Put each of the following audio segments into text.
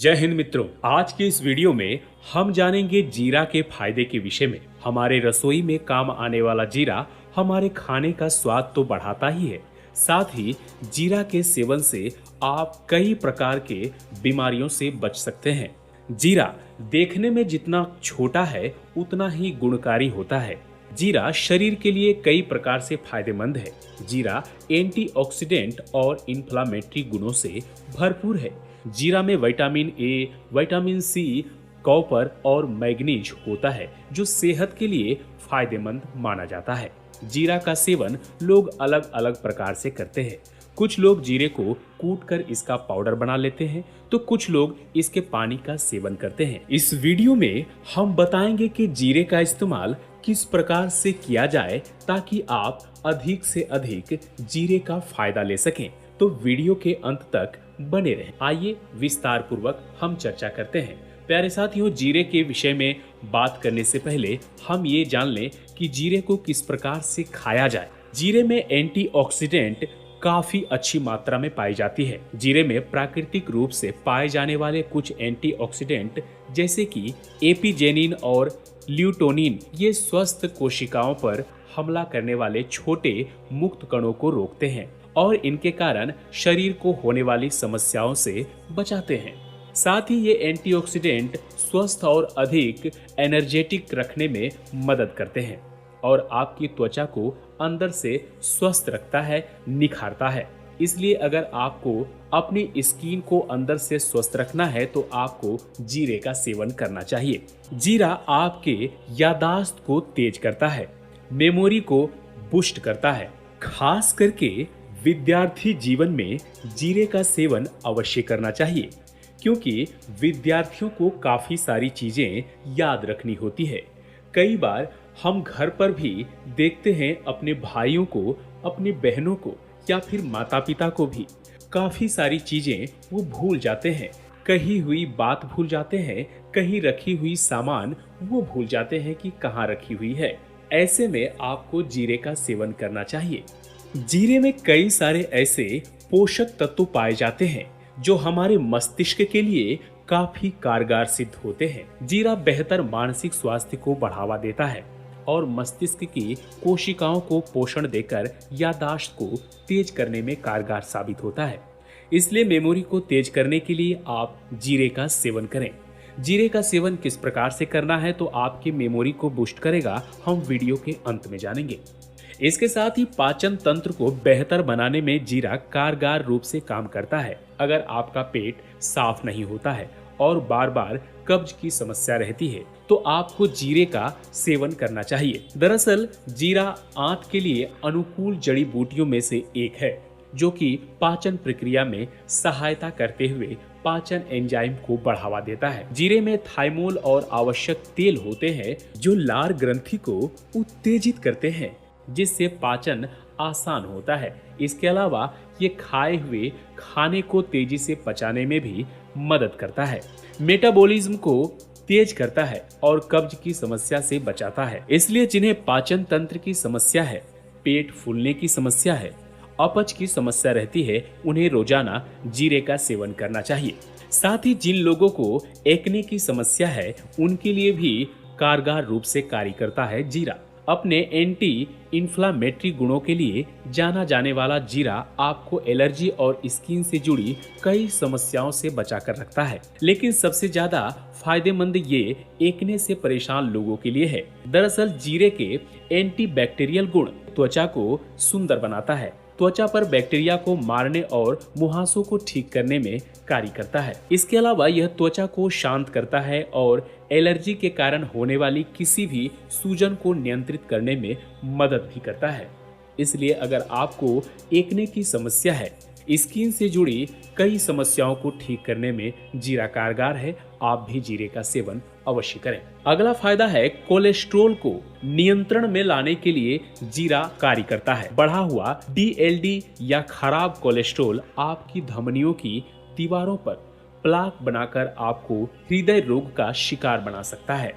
जय हिंद मित्रों। आज के इस वीडियो में हम जानेंगे जीरा के फायदे के विषय में। हमारे रसोई में काम आने वाला जीरा हमारे खाने का स्वाद तो बढ़ाता ही है, साथ ही जीरा के सेवन से आप कई प्रकार के बीमारियों से बच सकते हैं। जीरा देखने में जितना छोटा है उतना ही गुणकारी होता है। जीरा शरीर के लिए कई प्रकार से फायदेमंद है। जीरा एंटीऑक्सीडेंट और इन्फ्लामेटरी गुणों से भरपूर है। जीरा में vitamin A, vitamin C, copper और मैग्नीज होता है जो सेहत के लिए फायदेमंद माना जाता है। जीरा का सेवन लोग अलग अलग प्रकार से करते हैं। कुछ लोग जीरे को कूटकर इसका पाउडर बना लेते हैं तो कुछ लोग इसके पानी का सेवन करते हैं। इस वीडियो में हम बताएंगे कि जीरे का इस्तेमाल किस प्रकार से किया जाए ताकि आप अधिक से अधिक जीरे का फायदा ले सकें। तो वीडियो के अंत तक बने रहें। आइए विस्तार पूर्वक हम चर्चा करते हैं। प्यारे साथियों, जीरे के विषय में बात करने से पहले हम ये जान लें कि जीरे को किस प्रकार से खाया जाए। जीरे में एंटीऑक्सीडेंट काफी अच्छी मात्रा में पाई जाती है। जीरे में प्राकृतिक रूप से पाए जाने वाले कुछ एंटीऑक्सीडेंट जैसे कि एपिजेनिन और ल्यूटोनिन ये स्वस्थ कोशिकाओं पर हमला करने वाले छोटे मुक्त कणों को रोकते हैं और इनके कारण शरीर को होने वाली समस्याओं से बचाते हैं। साथ ही ये एंटीऑक्सीडेंट स्वस्थ और अधिक एनर्जेटिक रखने में मदद करते हैं और आपकी त्वचा को अंदर से स्वस्थ रखता है, निखारता है। इसलिए अगर आपको अपनी स्किन को अंदर से स्वस्थ रखना है तो आपको जीरे का सेवन करना चाहिए। जीरा आपके याददाश्त को तेज करता है, मेमोरी को बूस्ट करता है। खास करके विद्यार्थी जीवन में जीरे का सेवन अवश्य करना चाहिए क्योंकि विद्यार्थियों को काफी सारी चीजें याद रखनी होती है। कई बार हम घर पर भी देखते हैं अपने भाइयों को, अपनी बहनों को या फिर माता पिता को भी काफी सारी चीजें वो भूल जाते हैं। कही हुई बात भूल जाते हैं, कहीं रखी हुई सामान वो भूल जाते हैं कि कहाँ रखी हुई है। ऐसे में आपको जीरे का सेवन करना चाहिए। जीरे में कई सारे ऐसे पोषक तत्व पाए जाते हैं जो हमारे मस्तिष्क के लिए काफी कारगर सिद्ध होते हैं। जीरा बेहतर मानसिक स्वास्थ्य को बढ़ावा देता है और मस्तिष्क की कोशिकाओं को पोषण देकर याददाश्त को तेज करने में कारगर साबित होता है। इसलिए मेमोरी को तेज करने के लिए आप जीरे का सेवन करें। जीरे का सेवन किस प्रकार से करना है तो आपकी मेमोरी को बूस्ट करेगा, हम वीडियो के अंत में जानेंगे। इसके साथ ही पाचन तंत्र को बेहतर बनाने में जीरा कारगर रूप से काम करता है। अगर आपका पेट साफ नहीं होता है और बार बार कब्ज की समस्या रहती है तो आपको जीरे का सेवन करना चाहिए। दरअसल जीरा आंत के लिए अनुकूल जड़ी बूटियों में से एक है जो कि पाचन प्रक्रिया में सहायता करते हुए पाचन एंजाइम को बढ़ावा देता है। जीरे में थाइमोल और आवश्यक तेल होते हैं जो लार ग्रंथि को उत्तेजित करते हैं जिससे पाचन आसान होता है। इसके अलावा ये खाए हुए खाने को तेजी से पचाने में भी मदद करता है, मेटाबॉलिज्म को तेज करता है और कब्ज की समस्या से बचाता है। इसलिए जिन्हें पाचन तंत्र की समस्या है, पेट फूलने की समस्या है, अपच की समस्या रहती है, उन्हें रोजाना जीरे का सेवन करना चाहिए। साथ ही जिन लोगों को एक्ने की समस्या है उनके लिए भी कारगर रूप से कार्य करता है जीरा। अपने एंटी इन्फ्लामेटरी गुणों के लिए जाना जाने वाला जीरा आपको एलर्जी और स्किन से जुड़ी कई समस्याओं से बचा कर रखता है, लेकिन सबसे ज्यादा फायदेमंद ये एक्ने से परेशान लोगों के लिए है। दरअसल जीरे के एंटीबैक्टीरियल गुण त्वचा को सुंदर बनाता है, त्वचा पर बैक्टीरिया को मारने और मुहासों को ठीक करने में कार्य करता है। इसके अलावा यह त्वचा को शांत करता है और एलर्जी के कारण होने वाली किसी भी सूजन को नियंत्रित करने में मदद भी करता है। इसलिए अगर आपको एक्ने की समस्या है, स्किन से जुड़ी कई समस्याओं को ठीक करने में जीरा कारगर है, आप भी जीरे का सेवन अवश्य करें। अगला फायदा है कोलेस्ट्रॉल को नियंत्रण में लाने के लिए जीरा कार्य करता है। बढ़ा हुआ DLD या खराब कोलेस्ट्रॉल आपकी धमनियों की दीवारों पर प्लाक बनाकर आपको हृदय रोग का शिकार बना सकता है।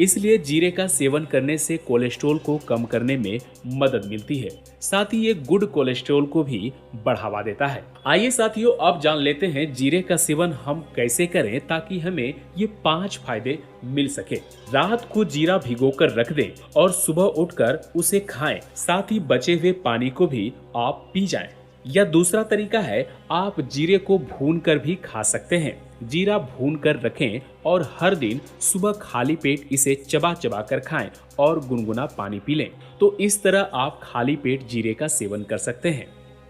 इसलिए जीरे का सेवन करने से कोलेस्ट्रॉल को कम करने में मदद मिलती है। साथ ही ये गुड कोलेस्ट्रॉल को भी बढ़ावा देता है। आइए साथियों, अब जान लेते हैं जीरे का सेवन हम कैसे करें ताकि हमें ये 5 फायदे मिल सके। रात को जीरा भिगोकर रख दें और सुबह उठकर उसे खाएं। साथ ही बचे हुए पानी को भी आप पी जाएं। या दूसरा तरीका है, आप जीरे को भून कर भी खा सकते हैं। जीरा भून कर रखें और हर दिन सुबह खाली पेट इसे चबा चबा कर खाएं और गुनगुना पानी पी लें। तो इस तरह आप खाली पेट जीरे का सेवन कर सकते हैं।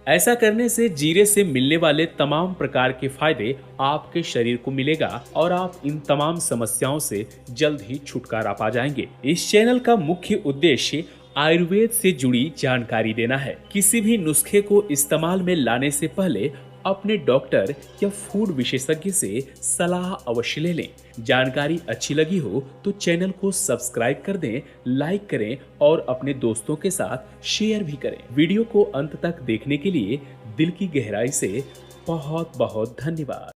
ऐसा करने से जीरे से मिलने वाले तमाम प्रकार के फायदे आपके शरीर को मिलेगा और आप इन तमाम समस्याओं से जल्द ही छुटकारा पा जाएंगे। इस चैनल का मुख्य उद्देश्य आयुर्वेद से जुड़ी जानकारी देना है। किसी भी नुस्खे को इस्तेमाल में लाने से पहले अपने डॉक्टर या फूड विशेषज्ञ से सलाह अवश्य ले लें। जानकारी अच्छी लगी हो तो चैनल को सब्सक्राइब कर दें, लाइक करें और अपने दोस्तों के साथ शेयर भी करें। वीडियो को अंत तक देखने के लिए दिल की गहराई से बहुत बहुत धन्यवाद।